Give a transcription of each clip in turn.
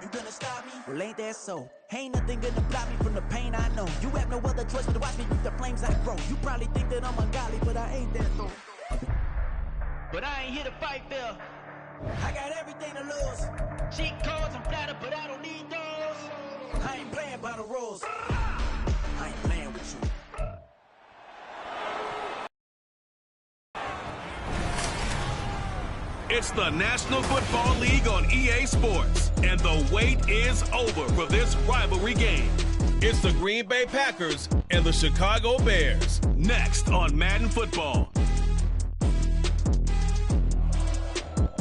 You gonna stop me? Well, ain't that so? Ain't nothing gonna block me from the pain I know. You have no other choice but to watch me reap the flames I grow. You probably think that I'm ungodly, but I ain't that though. But I ain't here to fight fair. I got everything to lose. Cheat codes and flatter, but I don't need those. I ain't playing by the rules. I ain't playing with you. It's the National Football League on EA Sports, and the wait is over for this rivalry game. It's the Green Bay Packers and the Chicago Bears, next on Madden Football.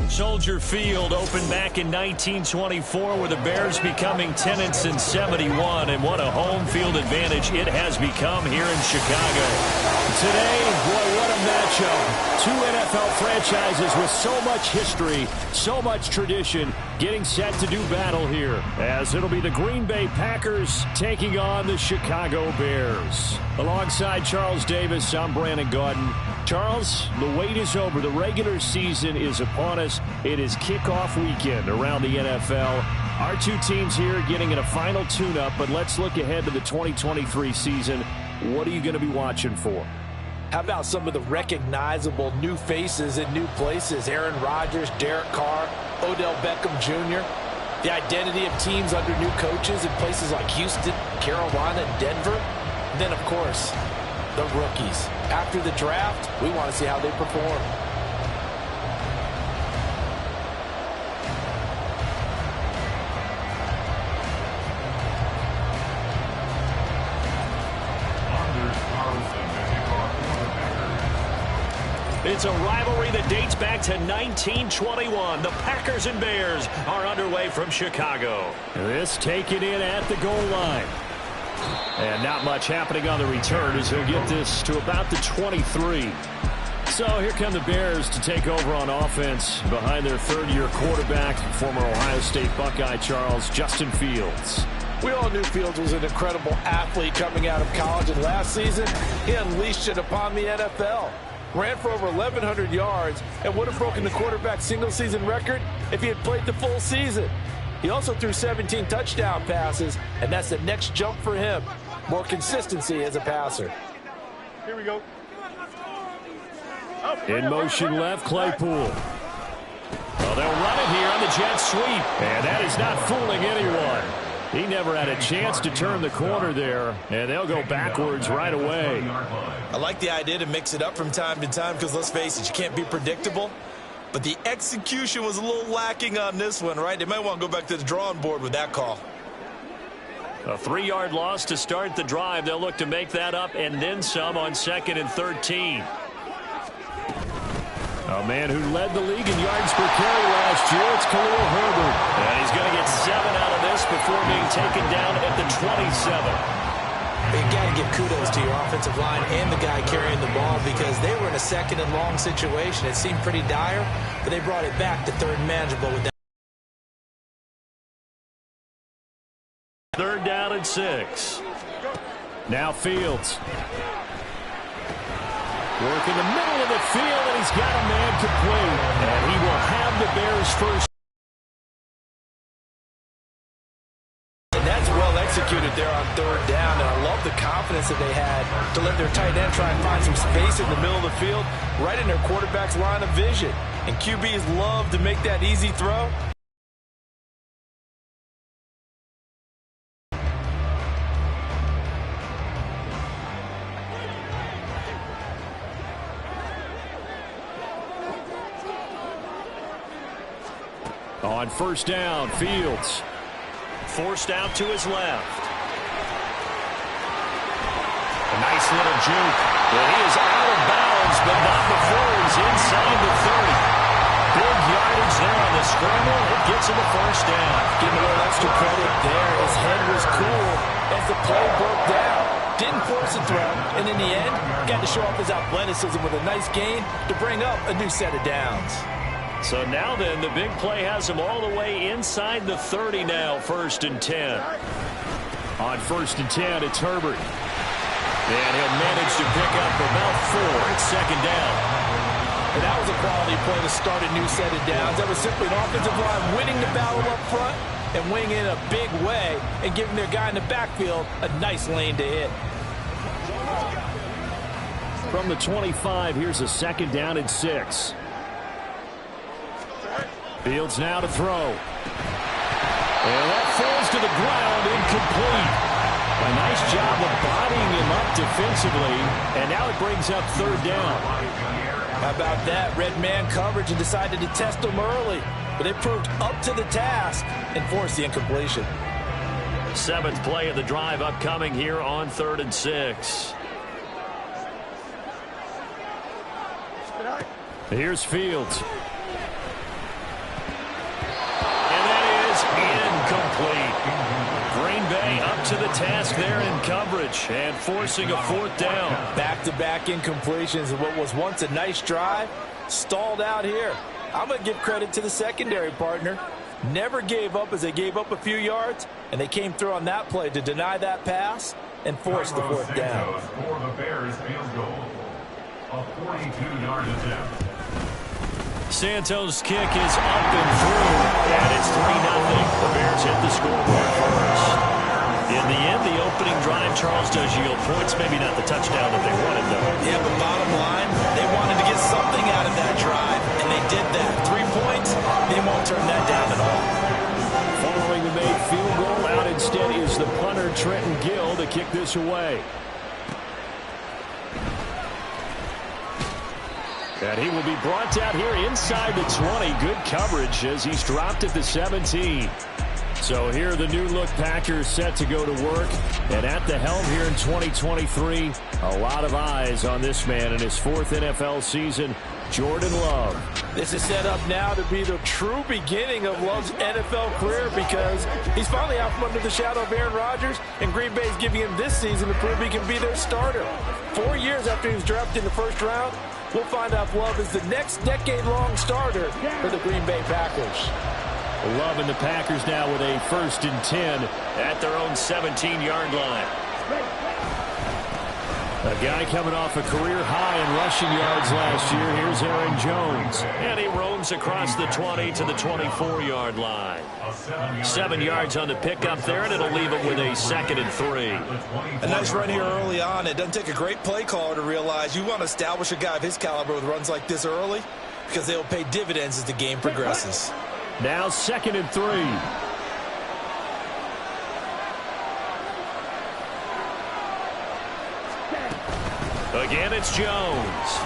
Soldier Field opened back in 1924 with the Bears becoming tenants in 71, and what a home field advantage it has become here in Chicago. Today, boy, what a matchup. Two NFL franchises with so much history, so much tradition, getting set to do battle here, as it'll be the Green Bay Packers taking on the Chicago Bears. Alongside Charles Davis, I'm Brandon Gaudin. Charles, the wait is over. The regular season is upon us. It is kickoff weekend around the NFL. Our two teams here getting in a final tune-up, but let's look ahead to the 2023 season. What are you going to be watching for? How about some of the recognizable new faces in new places? Aaron Rodgers, Derek Carr, Odell Beckham Jr. The identity of teams under new coaches in places like Houston, Carolina, and Denver. And then, of course, the rookies. After the draft, we want to see how they perform. It's a rivalry that dates back to 1921. The Packers and Bears are underway from Chicago. This taken in at the goal line. And not much happening on the return as he'll get this to about the 23. So here come the Bears to take over on offense behind their third-year quarterback, former Ohio State Buckeye Charles, Justin Fields. We all knew Fields was an incredible athlete coming out of college, and last season he unleashed it upon the NFL. Ran for over 1,100 yards and would have broken the quarterback single-season record if he had played the full season. He also threw 17 touchdown passes, and that's the next jump for him. More consistency as a passer. Here we go. In motion left, Claypool. Well, they'll run it here on the jet sweep, and that is not fooling anyone. He never had a chance to turn the corner there, and they'll go backwards right away. I like the idea to mix it up from time to time because, let's face it, you can't be predictable. But the execution was a little lacking on this one, right? They might want to go back to the drawing board with that call. A 3-yard loss to start the drive. They'll look to make that up and then some on 2nd and 13. A man who led the league in yards per carry last year, it's Khalil Herbert. And he's going to get 7 out of this before being taken down at the 27. You got to give kudos to your offensive line and the guy carrying the ball because they were in a 2nd and long situation. It seemed pretty dire, but they brought it back to 3rd and manageable with that. 3rd down and 6. Now Fields. Work in the middle of the field, and he's got a man complete. And he will have the Bears first. And that's well executed there on 3rd down. And I love the confidence that they had to let their tight end try and find some space in the middle of the field, right in their quarterback's line of vision. And QBs love to make that easy throw. On 1st down, Fields. Forced out to his left. A nice little juke. And he is out of bounds, but not before he's inside the 30. Big yardage there on the scramble. It gets him a 1st down. Give him a little extra credit there. His head was cool as the play broke down. Didn't force a throw, and in the end, got to show off his athleticism with a nice gain to bring up a new set of downs. So now then, the big play has him all the way inside the 30 now, 1st and 10. On 1st and 10, it's Herbert. And he'll manage to pick up about 4 at 2nd down. And that was a quality play to start a new set of downs. That was simply an offensive line winning the battle up front and wing in a big way and giving their guy in the backfield a nice lane to hit. From the 25, here's a second down and 6. Fields now to throw. And that falls to the ground, incomplete. A nice job of bodying him up defensively, and now it brings up third down. How about that? Red man coverage and decided to test him early, but it proved up to the task and forced the incompletion. 7th play of the drive upcoming here on 3rd and 6. Here's Fields. And that is incomplete. Green Bay up to the task there in coverage and forcing a 4th down. Back-to-back incompletions of what was once a nice drive, stalled out here. I'm going to give credit to the secondary partner. Never gave up as they gave up a few yards, and they came through on that play to deny that pass and force the 4th down. For the Bears field goal, a 42-yard attempt. Santos' kick is up and through, and it's 3-0. The Bears hit the scoreboard first. In the end, the opening drive, Charles, does yield points. Maybe not the touchdown that they wanted, though. Yeah, but bottom line, they wanted to get something out of that drive, and they did that. 3 points, they won't turn that down at all. Following the made field goal, out instead is the punter, Trenton Gill, to kick this away. And he will be brought down here inside the 20. Good coverage as he's dropped at the 17. So here the new look Packers set to go to work. And at the helm here in 2023, a lot of eyes on this man in his 4th NFL season, Jordan Love. This is set up now to be the true beginning of Love's NFL career because he's finally out from under the shadow of Aaron Rodgers, and Green Bay's giving him this season to prove he can be their starter. 4 years after he was drafted in the 1st round, we'll find out if Love is the next decade-long starter for the Green Bay Packers. Love and the Packers now with a 1st and 10 at their own 17-yard line. A guy coming off a career high in rushing yards last year. Here's Aaron Jones. And he roams across the 20 to the 24-yard line. 7 yards on the pickup there, and it'll leave him with a 2nd and 3. A nice run here early on. It doesn't take a great play caller to realize you want to establish a guy of his caliber with runs like this early because they'll pay dividends as the game progresses. Now 2nd and 3. Again, it's Jones.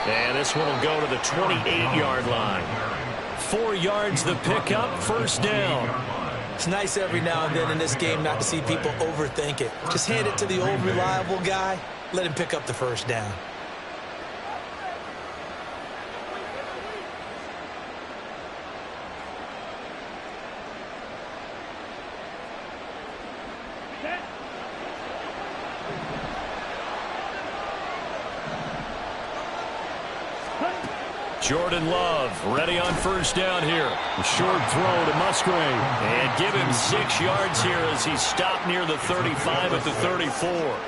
And this one will go to the 28-yard line. 4 yards the pickup, 1st down. It's nice every now and then in this game not to see people overthink it. Just hand it to the old reliable guy. Let him pick up the 1st down. Jordan Love ready on 1st down here. A short throw to Musgrave. And give him 6 yards here as he stopped near the 35 at the 34.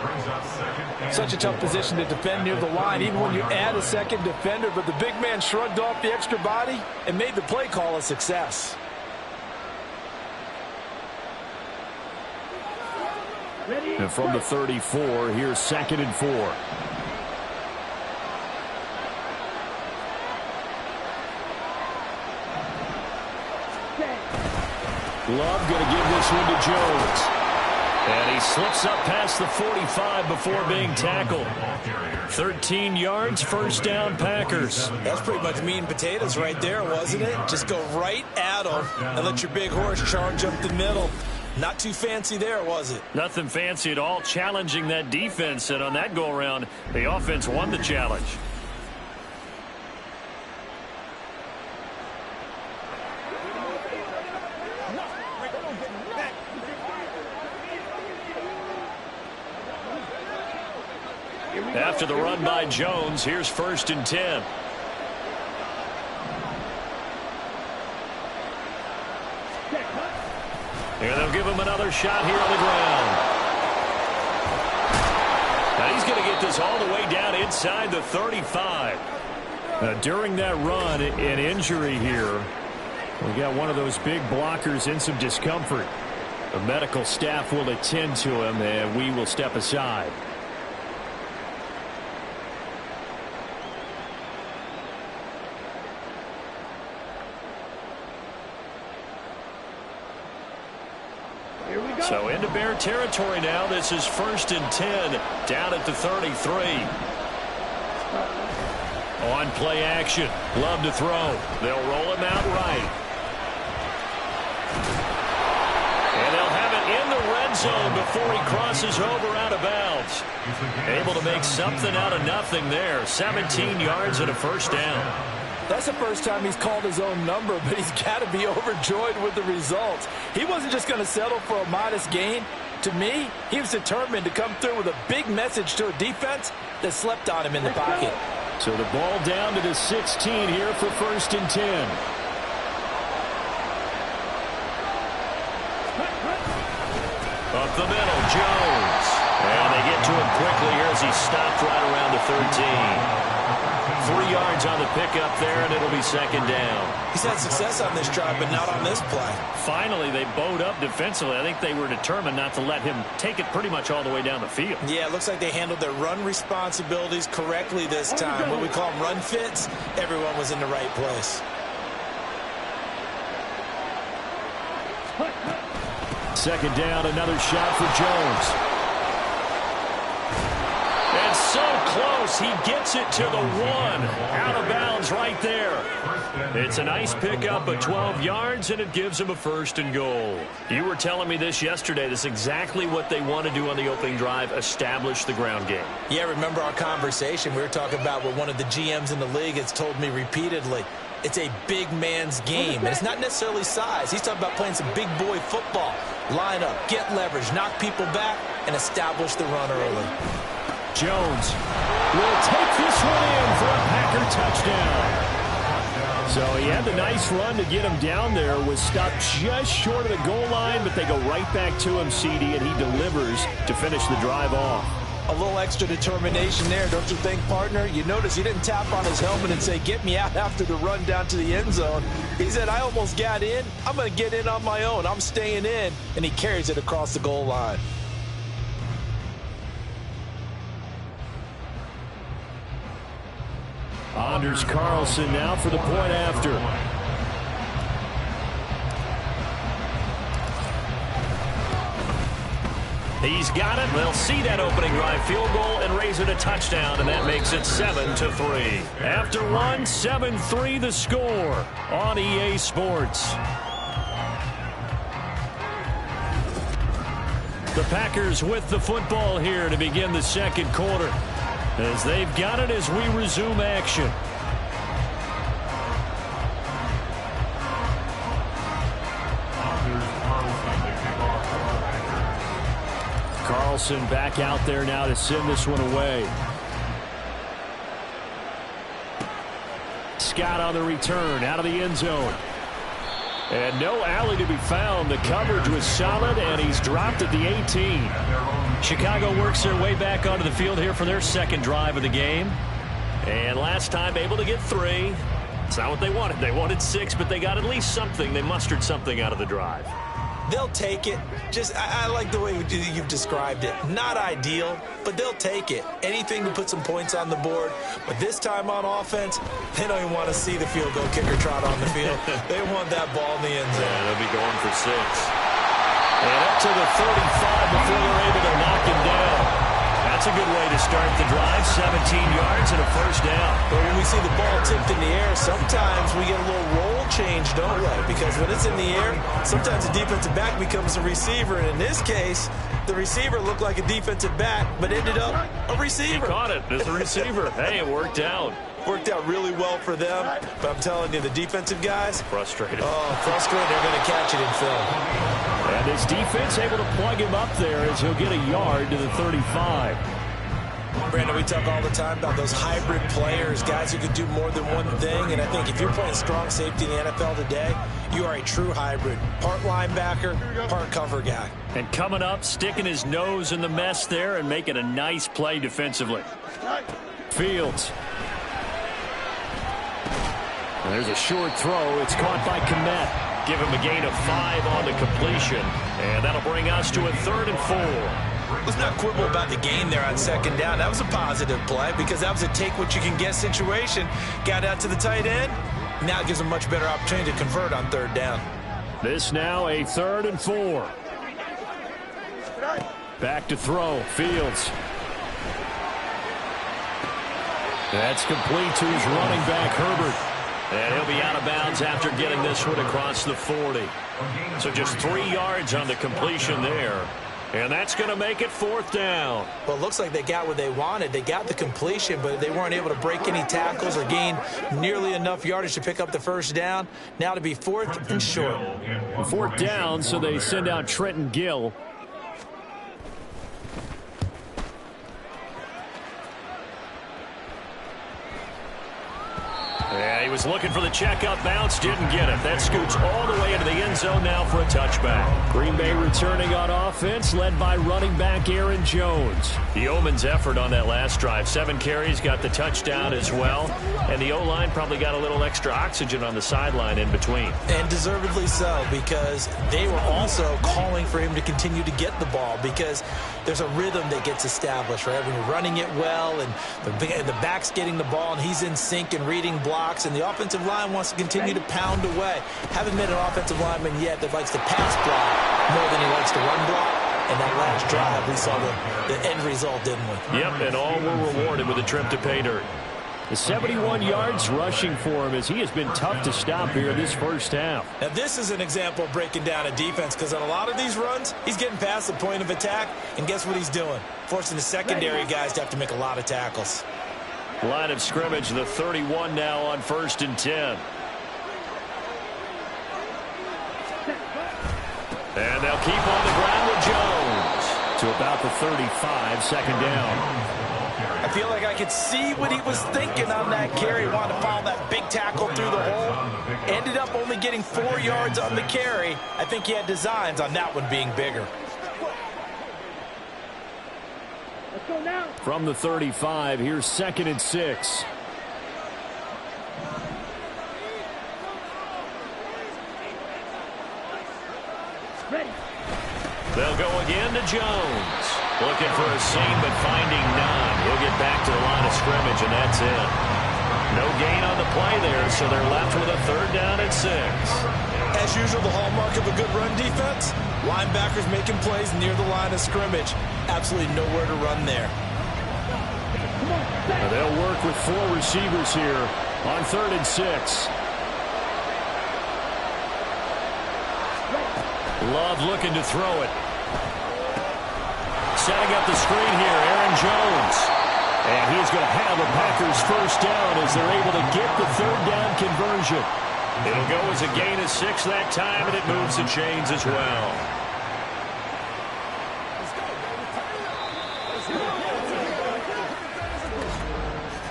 Such a tough position to defend near the line, even when you add a 2nd defender. But the big man shrugged off the extra body and made the play call a success. And from the 34, here's 2nd and 4. Love going to give this one to Jones. And he slips up past the 45 before being tackled. 13 yards, 1st down Packers. That's pretty much meat and potatoes right there, wasn't it? Just go right at him and let your big horse charge up the middle. Not too fancy there, was it? Nothing fancy at all, challenging that defense. And on that go-around, the offense won the challenge. After the run by Jones, here's 1st and 10. And they'll give him another shot here on the ground. Now he's going to get this all the way down inside the 35. During that run, an injury here We got one of those big blockers in some discomfort. The medical staff will attend to him, and we will step aside. So into Bear territory now. This is 1st and 10 down at the 33. On play action. Love to throw. They'll roll him out right. And they'll have it in the red zone before he crosses over out of bounds. Able to make something out of nothing there. 17 yards and a first down. That's the first time he's called his own number, but he's got to be overjoyed with the results. He wasn't just going to settle for a modest gain. To me, he was determined to come through with a big message to a defense that slept on him in the pocket. So the ball down to the 16 here for 1st and 10. Up the middle, Jones. And they get to him quickly here as he stopped right around the 13. 3 yards on the pickup there, and it'll be 2nd down. He's had success on this drive, but not on this play. Finally, they bowed up defensively. I think they were determined not to let him take it pretty much all the way down the field. Yeah, it looks like they handled their run responsibilities correctly this time. What we call them run fits, everyone was in the right place. 2nd down, another shot for Jones. And so close, he gets it to the 1. Out of bounds right there. It's a nice pickup of 12 yards, and it gives him a 1st and goal. You were telling me this yesterday. This is exactly what they want to do on the opening drive, establish the ground game. Yeah, remember our conversation. We were talking about what one of the GMs in the league has told me repeatedly. It's a big man's game, and it's not necessarily size. He's talking about playing some big boy football. Line up, get leverage, knock people back, and establish the run early. Jones will take this one in for a Packer touchdown. So he had the nice run to get him down there, was stopped just short of the goal line, but they go right back to him, CD, and he delivers to finish the drive off. A little extra determination there, don't you think, partner? You notice he didn't tap on his helmet and say, get me out after the run down to the end zone. He said, I almost got in. I'm going to get in on my own. I'm staying in. And he carries it across the goal line. Anders Carlson now for the point after. He's got it. They'll see that opening drive field goal and raise it a touchdown, and that makes it 7-3. After one, 7-3 the score on EA Sports. The Packers with the football here to begin the 2nd quarter, as they've got it as we resume action. Carlson back out there now to send this one away. Scott on the return out of the end zone. And no alley to be found. The coverage was solid, and he's dropped at the 18. Chicago works their way back onto the field here for their 2nd drive of the game. And last time able to get 3. It's not what they wanted. They wanted 6, but they got at least something. They mustered something out of the drive. They'll take it. I like the way you've described it. Not ideal, but they'll take it. Anything to put some points on the board. But this time on offense, they don't even want to see the field goal kicker trot on the field. They want that ball in the end zone. Yeah, they'll be going for 6. And up to the 35 before they're able to knock him down. That's a good way to start the drive. 17 yards and a first down. But when we see the ball tipped in the air, sometimes we get a little roll change, don't we? Because when it's in the air, sometimes the defensive back becomes a receiver. And in this case, the receiver looked like a defensive back, but ended up a receiver. He caught it as a receiver. Hey, it worked out. Worked out really well for them. But I'm telling you, the defensive guys, frustrated. Oh, frustrated. They're going to catch it in film. And his defense able to plug him up there as he'll get a yard to the 35. Brandon, we talk all the time about those hybrid players, guys who can do more than one thing. And I think if you're playing strong safety in the NFL today, you are a true hybrid. Part linebacker, part cover guy. And coming up, sticking his nose in the mess there and making a nice play defensively. Fields. And there's a short throw. It's caught by Kmet. Give him a gain of 5 on the completion. And that'll bring us to a 3rd and 4. Let's not quibble about the gain there on 2nd down. That was a positive play because that was a take-what-you-can-get situation. Got out to the tight end. Now it gives them a much better opportunity to convert on 3rd down. This now a 3rd and 4. Back to throw. Fields. That's complete to his running back, Herbert. And he'll be out of bounds after getting this one across the 40. So just 3 yards on the completion there. And that's going to make it 4th down. Well, it looks like they got what they wanted. They got the completion, but they weren't able to break any tackles or gain nearly enough yardage to pick up the 1st down. Now to be 4th and short. 4th down, so they send out Trenton Gill. Yeah, he was looking for the check-up bounce, didn't get it. That scoots all the way into the end zone now for a touchback. Green Bay returning on offense, led by running back Aaron Jones. The Yeoman's effort on that last drive. 7 carries, got the touchdown as well. And the O-line probably got a little extra oxygen on the sideline in between. And deservedly so, because they were also calling for him to continue to get the ball, because there's a rhythm that gets established, right? When you're running it well and the back's getting the ball and he's in sync and reading blocks, and the offensive line wants to continue to pound away. Haven't met an offensive lineman yet that likes to pass block more than he likes to run block. And that last drive, we saw the end result, didn't we? Yep, and all were rewarded with a trip to pay dirt. The 71 yards rushing for him as he has been tough to stop here in this 1st half. Now, this is an example of breaking down a defense, because on a lot of these runs, he's getting past the point of attack, and guess what he's doing? Forcing the secondary guys to have to make a lot of tackles. Line of scrimmage, the 31 now on 1st and 10. And they'll keep on the ground with Jones to about the 35, 2nd down. I feel like I could see what he was thinking on that carry. Wanted to follow that big tackle through the hole. Ended up only getting 4 yards on the carry. I think he had designs on that one being bigger. From the 35, here's 2nd and 6. They'll go again to Jones. Looking for a seam, but finding none. He'll get back to the line of scrimmage, and that's it. No gain on the play there, so they're left with a 3rd down and 6. As usual, the hallmark of a good run defense, linebackers making plays near the line of scrimmage. Absolutely nowhere to run there. Now they'll work with 4 receivers here on 3rd and 6. Love looking to throw it. Setting up the screen here, Aaron Jones. And he's going to have a Packers 1st down as they're able to get the 3rd down conversion. It'll go as a gain of 6 that time, and it moves the chains as well.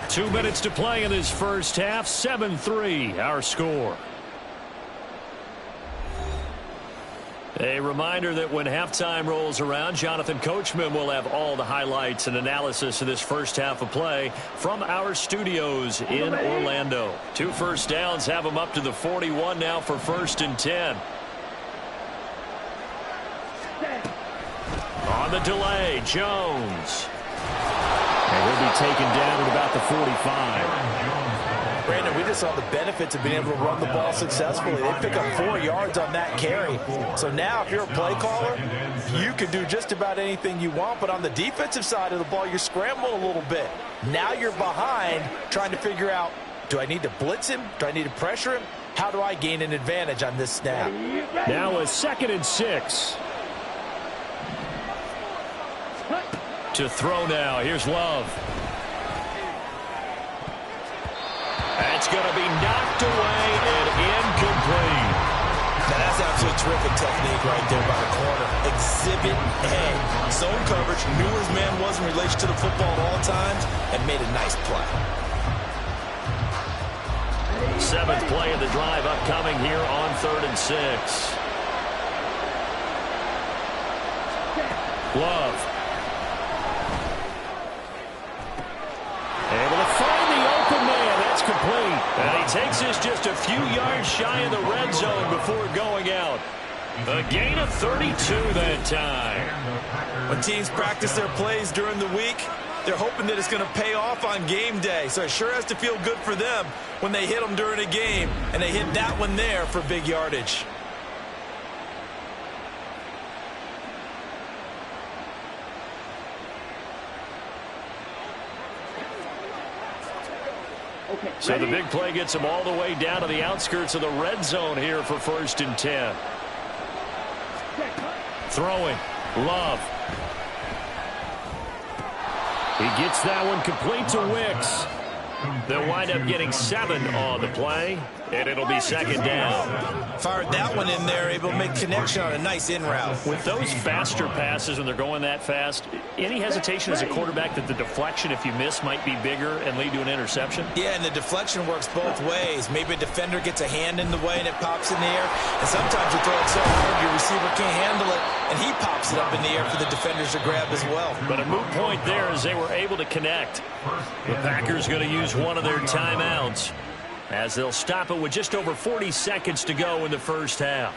Two minutes to play in this 1st half. 7-3, our score. A reminder that when halftime rolls around, Jonathan Coachman will have all the highlights and analysis of this 1st half of play from our studios in Orlando. 2 first downs have him up to the 41 now for 1st and 10. On the delay, Jones. And he'll be taken down at about the 45. Brandon, we just saw the benefits of being able to run the ball successfully. They pick up 4 yards on that carry. So now if you're a play caller, you can do just about anything you want. But on the defensive side of the ball, you're scrambling a little bit. Now you're behind trying to figure out, do I need to blitz him? Do I need to pressure him? How do I gain an advantage on this snap? Now a 2nd and 6. To throw now. Here's Love. That's going to be knocked away and incomplete. Now that's absolutely terrific technique right there by the corner. Exhibit A. Zone coverage, knew where his man was in relation to the football at all times, and made a nice play. 7th play of the drive upcoming here on 3rd and 6. Love. Able to find the open man. That's complete. And he takes this just a few yards shy of the red zone before going out. A gain of 32 that time. When teams practice their plays during the week, they're hoping that it's going to pay off on game day. So it sure has to feel good for them when they hit them during a game. And they hit that one there for big yardage. So the big play gets them all the way down to the outskirts of the red zone here for 1st and 10. Throwing. Love. He gets that one complete to Wicks. They'll wind up getting 7 on the play, and it'll be 2nd down. Fired that one in there, able to make connection on a nice in route. With those faster passes when they're going that fast, any hesitation as a quarterback that the deflection, if you miss, might be bigger and lead to an interception? Yeah, and the deflection works both ways. Maybe a defender gets a hand in the way and it pops in the air. And sometimes you throw it so hard your receiver can't handle it, and he pops it up in the air for the defenders to grab as well. But a moot point there as they were able to connect. The Packers going to use one of their timeouts as they'll stop it with just over 40 seconds to go in the first half.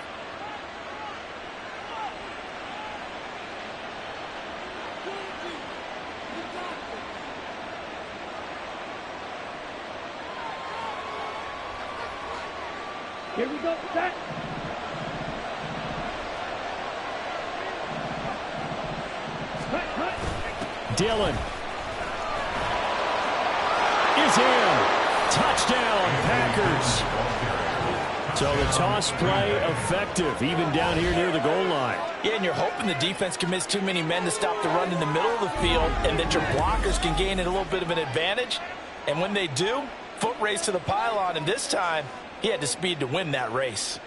Here we go, set. Dillon is in. Touchdown, Packers. So the toss play effective, even down here near the goal line. Yeah, and you're hoping the defense commits too many men to stop the run in the middle of the field, and that your blockers can gain a little bit of an advantage. And when they do, foot race to the pylon, and this time, he had the speed to win that race.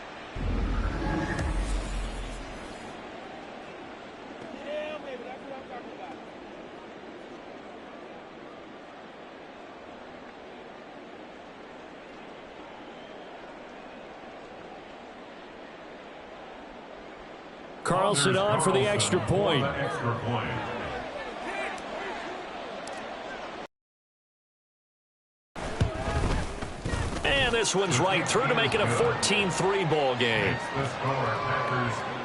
Carlson on for the extra point. And this one's right through to make it a 14-3 ball game.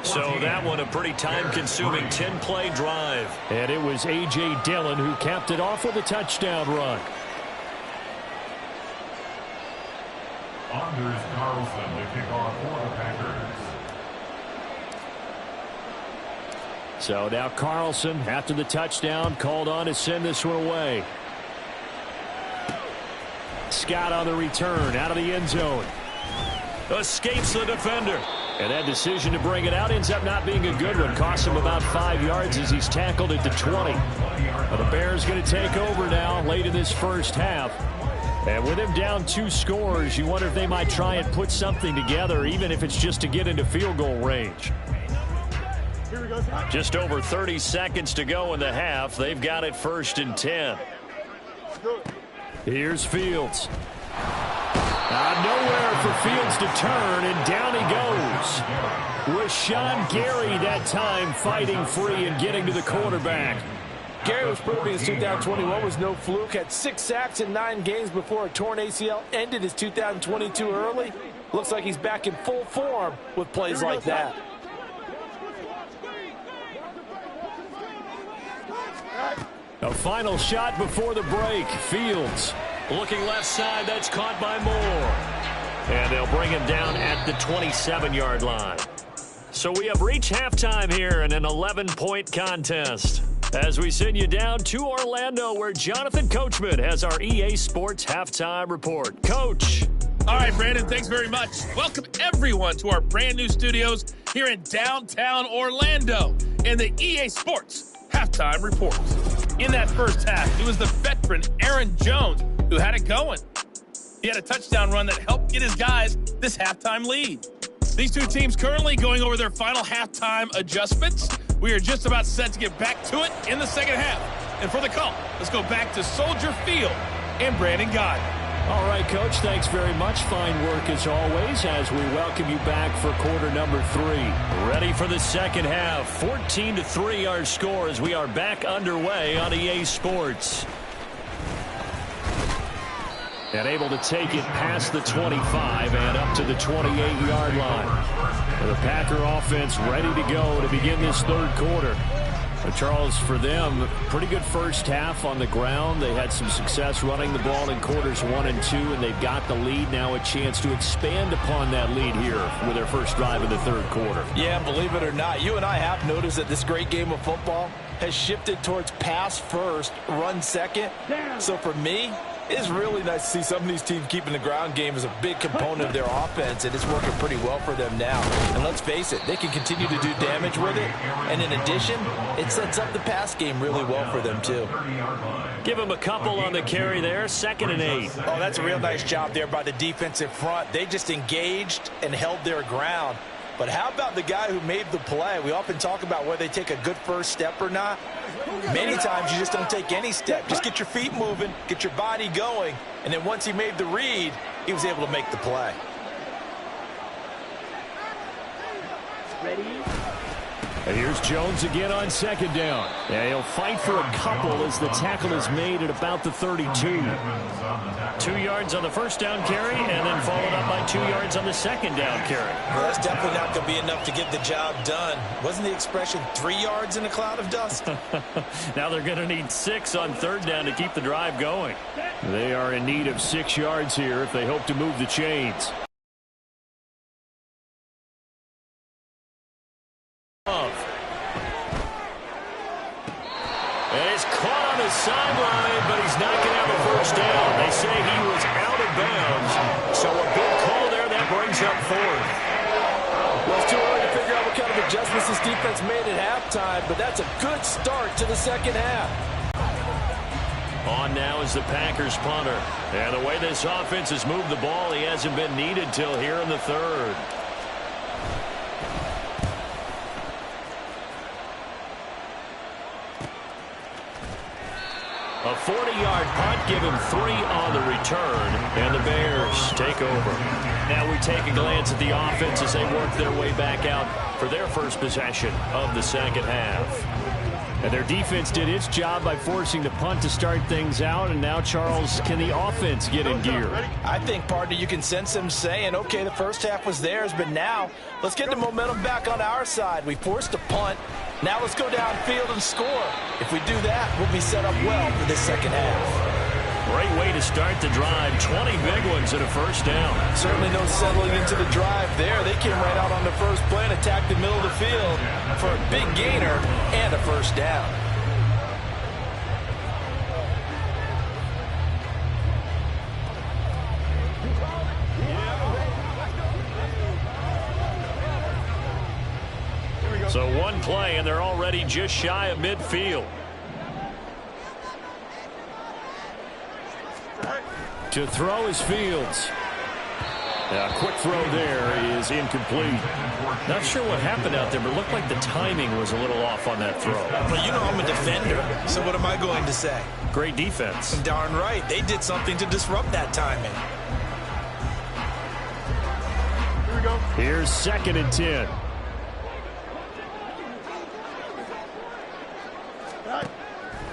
So that one a pretty time-consuming 10-play drive. And it was A.J. Dillon who capped it off with a touchdown run. Anders Carlson to kick off for the Packers. So now Carlson, after the touchdown, called on to send this one away. Scott on the return, out of the end zone. Escapes the defender. And that decision to bring it out ends up not being a good one. Costs him about 5 yards as he's tackled at the 20. Well, the Bears going to take over now late in this first half. And with him down 2 scores, you wonder if they might try and put something together, even if it's just to get into field goal range. Just over 30 seconds to go in the half. They've got it 1st and 10. Here's Fields. Nowhere for Fields to turn, and down he goes. Rashawn Gary that time fighting free and getting to the quarterback. Gary was proving his 2021 was no fluke. Had 6 sacks in 9 games before a torn ACL ended his 2022 early. Looks like he's back in full form with plays like that. A final shot before the break. Fields looking left side. That's caught by Moore. And they'll bring him down at the 27-yard line. So we have reached halftime here in an 11-point contest. As we send you down to Orlando, where Jonathan Coachman has our EA Sports Halftime Report. Coach. All right, Brandon, thanks very much. Welcome, everyone, to our brand-new studios here in downtown Orlando in the EA Sports Halftime Report. In that first half, it was the veteran Aaron Jones who had it going. He had a touchdown run that helped get his guys this halftime lead. These two teams currently going over their final halftime adjustments. We are just about set to get back to it in the second half. And for the call, let's go back to Soldier Field and Brandon Guy. All right, Coach, thanks very much. Fine work as always as we welcome you back for quarter number 3. Ready for the second half. 14-3 our score as we are back underway on EA Sports. And able to take it past the 25 and up to the 28-yard line. And the Packer offense ready to go to begin this third quarter. Charles, for them, pretty good first half on the ground. They had some success running the ball in quarters 1 and 2, and they've got the lead. Now a chance to expand upon that lead here with their first drive in the third quarter. Yeah, believe it or not, you and I have noticed that this great game of football has shifted towards pass first, run second. So for me, it's really nice to see some of these teams keeping the ground game as a big component of their offense, and it's working pretty well for them now. And let's face it, they can continue to do damage with it. And in addition, it sets up the pass game really well for them, too. Give them a couple on the carry there, 2nd and 8. Oh, that's a real nice job there by the defensive front. They just engaged and held their ground. But how about the guy who made the play? We often talk about whether they take a good first step or not. Many times you just don't take any step. Just get your feet moving, get your body going, and then once he made the read, he was able to make the play. Ready? And here's Jones again on 2nd down. Yeah, he'll fight for a couple as the tackle is made at about the 32. 2 yards on the first down carry, and then followed up by 2 yards on the 2nd down carry. Well, that's definitely not going to be enough to get the job done. Wasn't the expression 3 yards in a cloud of dust? Now they're going to need 6 on 3rd down to keep the drive going. They are in need of 6 yards here if they hope to move the chains. And he's caught on the sideline, but he's not going to have a first down. They say he was out of bounds. So a good call there. That brings up 4th. Well, it's too early to figure out what kind of adjustments this defense made at halftime, but that's a good start to the second half. On now is the Packers punter. And the way this offense has moved the ball, he hasn't been needed till here in the 3rd. A 40-yard punt, give him 3 on the return, and the Bears take over. Now we take a glance at the offense as they work their way back out for their first possession of the second half. And their defense did its job by forcing the punt to start things out, and now, Charles, can the offense get in gear? I think, partner, you can sense them saying, okay, the first half was theirs, but now let's get the momentum back on our side. We forced a punt. Now let's go downfield and score. If we do that, we'll be set up well for this second half. Great way to start the drive. 20 big ones at a first down. Certainly no settling into the drive there. They came right out on the first play and attacked the middle of the field for a big gainer and a first down. So one play, and they're already just shy of midfield. To throw is Fields. A quick throw there is incomplete. Not sure what happened out there, but it looked like the timing was a little off on that throw. Well, you know I'm a defender, so what am I going to say? Great defense. Darn right. They did something to disrupt that timing. Here we go. Here's 2nd and 10.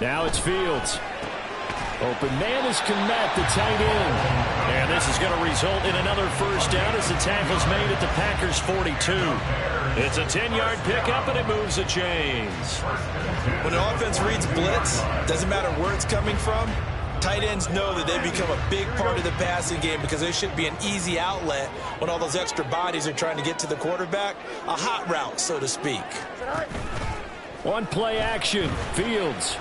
Now it's Fields. Open man is Kmet, the tight end. And this is going to result in another first down as the tackle's made at the Packers' 42. It's a 10-yard pickup, and it moves the chains. When an offense reads blitz, doesn't matter where it's coming from, tight ends know that they become a big part of the passing game because there should be an easy outlet when all those extra bodies are trying to get to the quarterback. A hot route, so to speak. One play action. Fields.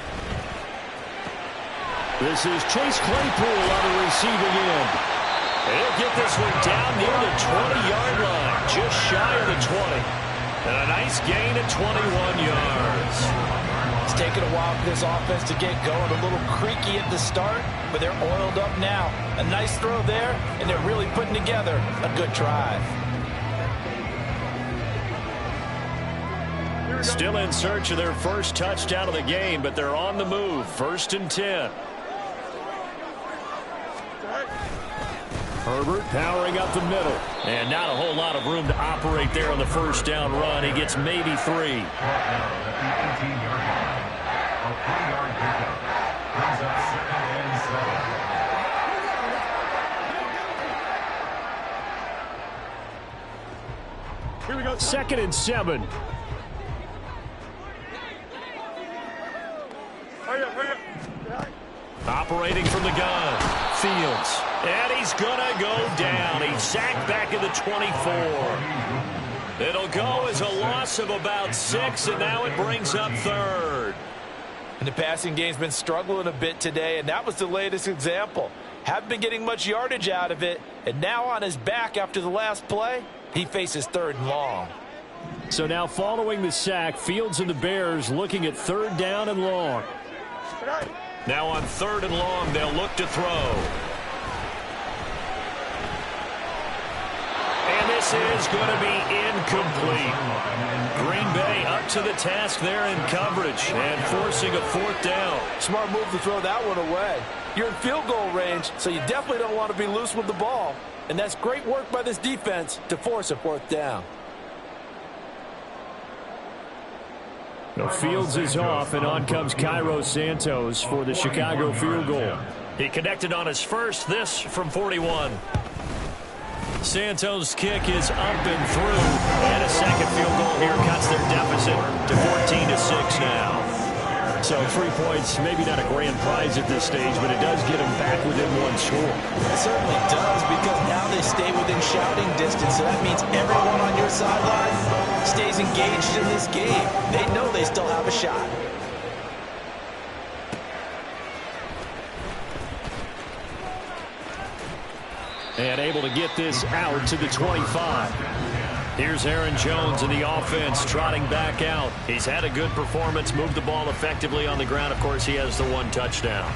This is Chase Claypool on the receiving end. He'll get this one down near the 20-yard line, just shy of the 20. And a nice gain at 21 yards. It's taken a while for this offense to get going. A little creaky at the start, but they're oiled up now. A nice throw there, and they're really putting together a good drive. Still in search of their first touchdown of the game, but they're on the move. 1st and 10. Herbert powering up the middle. And not a whole lot of room to operate there on the first down run. He gets maybe 3. Here we go. 2nd and 7. Hurry up, hurry up. Operating from the gun. Fields. And he's going to go down. He's sacked back at the 24. It'll go as a loss of about 6, and now it brings up 3rd. And the passing game's been struggling a bit today, and that was the latest example. Haven't been getting much yardage out of it, and now on his back after the last play, he faces 3rd and long. So now following the sack, Fields and the Bears looking at 3rd down and long. Now on 3rd and long, they'll look to throw. And this is going to be incomplete. Green Bay up to the task there in coverage and forcing a 4th down. Smart move to throw that one away. You're in field goal range, so you definitely don't want to be loose with the ball. And that's great work by this defense to force a 4th down. The Fields is off, and on comes Cairo Santos for the Chicago field goal. He connected on his first, this from 41. Santos' kick is up and through, and a second field goal here cuts their deficit to 14-6 now. So 3 points, maybe not a grand prize at this stage, but it does get them back within 1 score. It certainly does, because now they stay within shouting distance, so that means everyone on your sideline stays engaged in this game. They know they still have a shot. And able to get this out to the 25. Here's Aaron Jones and the offense trotting back out. He's had a good performance, moved the ball effectively on the ground. Of course, he has the 1 touchdown.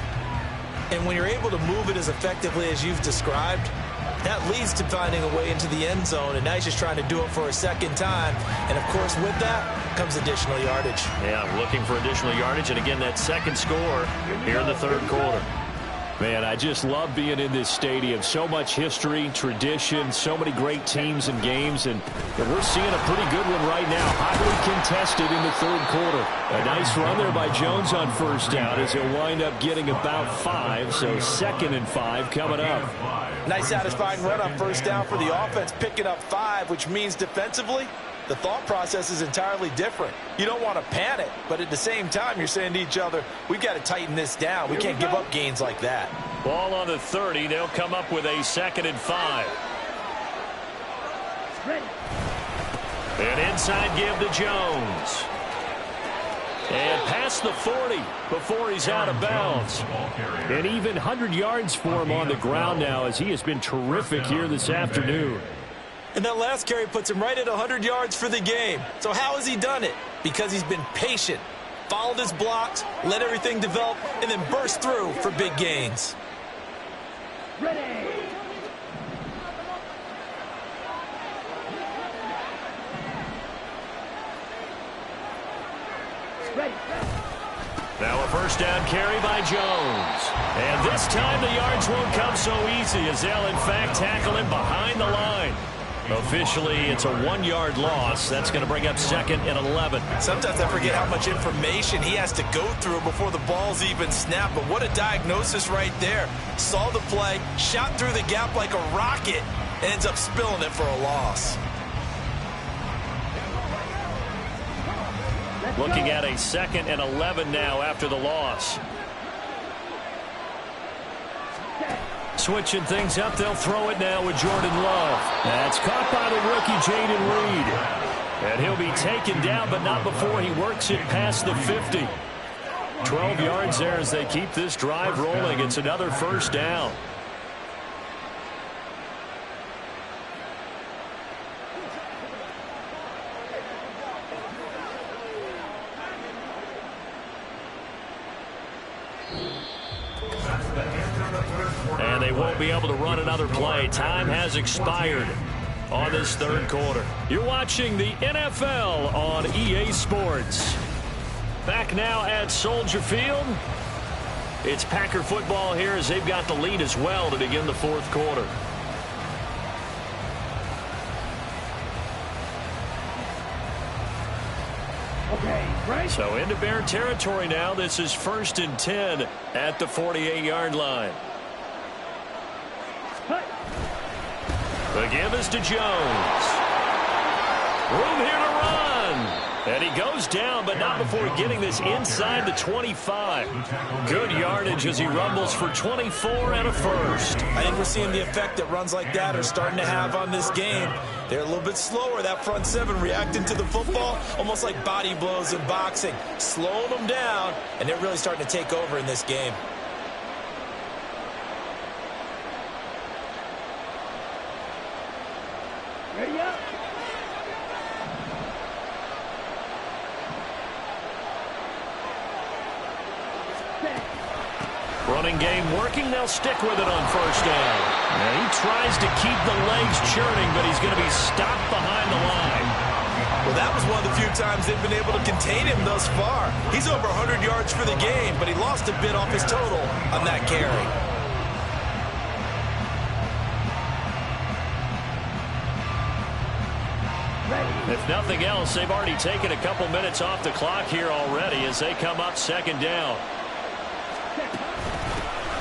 And when you're able to move it as effectively as you've described, that leads to finding a way into the end zone, and now he's just trying to do it for a 2nd time. And, of course, with that comes additional yardage. Yeah, looking for additional yardage, and again, that 2nd score here in the 3rd quarter. Man, I just love being in this stadium. So much history, tradition, so many great teams and games, and we're seeing a pretty good one right now. Hotly contested in the 3rd quarter. A nice run there by Jones on 1st down as he'll wind up getting about 5, so 2nd and 5 coming up. Nice satisfying run on 1st down for the offense, picking up 5, which means defensively, the thought process is entirely different. You don't want to panic, but at the same time, you're saying to each other, we've got to tighten this down. We can't give up gains like that. Ball on the 30. They'll come up with a 2nd and 5. An inside give to Jones. And past the 40 before he's out of bounds. And even 100 yards for him on the ground now, as he has been terrific here this afternoon. And that last carry puts him right at 100 yards for the game. So how has he done it? Because he's been patient, followed his blocks, let everything develop, and then burst through for big gains. Ready. Now a 1st down carry by Jones. And this time the yards won't come so easy, as they'll in fact tackle him behind the line. Officially, it's a 1-yard loss. That's going to bring up 2nd and 11. Sometimes I forget how much information he has to go through before the ball's even snapped. But what a diagnosis right there. Saw the play, shot through the gap like a rocket, and ends up spilling it for a loss. Looking at a 2nd and 11 now after the loss. Switching things up, they'll throw it now with Jordan Love. That's caught by the rookie Jaden Reed. And he'll be taken down, but not before he works it past the 50. 12 yards there as they keep this drive rolling. It's another 1st down. And they won't be able to run another play. Time has expired on this 3rd quarter. You're watching the NFL on EA Sports. Back now at Soldier Field. It's Packer football here as they've got the lead as well to begin the 4th quarter. Okay, right. So into Bear territory now. This is 1st and 10 at the 48-yard line. The give is to Jones. Room here to run. And he goes down, but not before getting this inside the 25. Good yardage as he rumbles for 24 and a first. I think we're seeing the effect that runs like that are starting to have on this game. They're a little bit slower, that front seven, reacting to the football, almost like body blows in boxing, slowing them down, and they're really starting to take over in this game. Ready up. Running game working. They'll stick with it on first down. Now he tries to keep the legs churning, but he's going to be stopped behind the line. Well, that was one of the few times they've been able to contain him thus far. He's over 100 yards for the game, but he lost a bit off his total on that carry. If nothing else, they've already taken a couple minutes off the clock here already as they come up second down.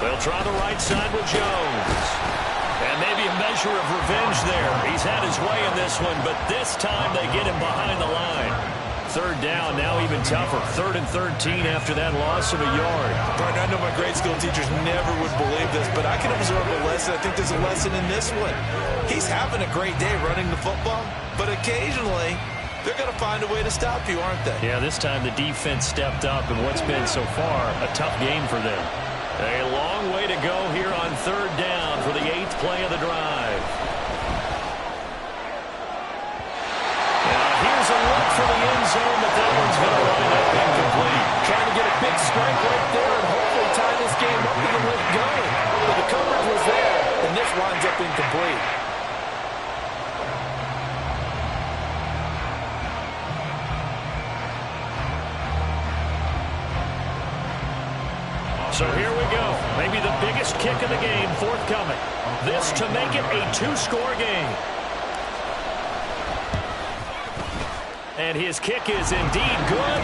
They'll try the right side with Jones. And maybe a measure of revenge there. He's had his way in this one, but this time they get him behind the line. Third down, now even tougher. 3rd and 13 after that loss of a yard. Partner, I know my grade school teachers never would believe this, but I can absorb a lesson. I think there's a lesson in this one. He's having a great day running the football, but occasionally they're going to find a way to stop you, aren't they? Yeah, this time the defense stepped up in what's been so far a tough game for them. A long way to go here on 3rd down for the 8th play of the drive. Now here's a look for the end zone, but that one's going to wind up incomplete. Trying to get a big strike right there and hopefully tie this game up with a lift going. But the coverage was there, and this winds up incomplete. So here we go. Maybe the biggest kick of the game forthcoming. This to make it a 2-score game. And his kick is indeed good.